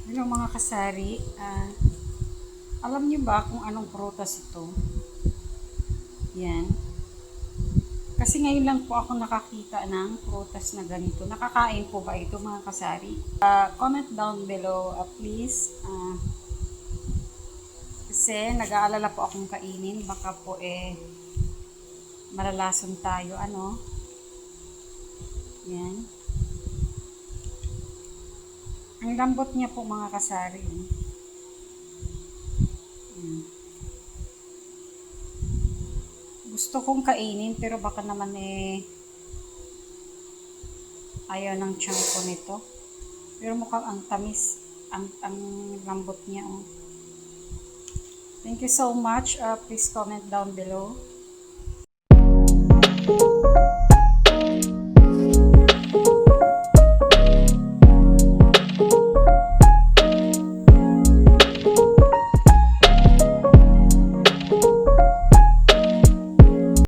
Hello mga kasari, alam niyo ba kung anong prutas ito? Yan. Kasi ngayon lang po ako nakakita ng prutas na ganito. Nakakain po ba ito mga kasari? Comment down below please. Kasi nag-aalala po akong kainin. Baka po malalason tayo. Ano? Yan. Ang lambot niya po mga kasari. Yan. Gusto kong kainin pero baka naman ayaw ng tiyan ko nito. Pero mukhang ang tamis, ang lambot niya. Oh. Thank you so much. Please comment down below.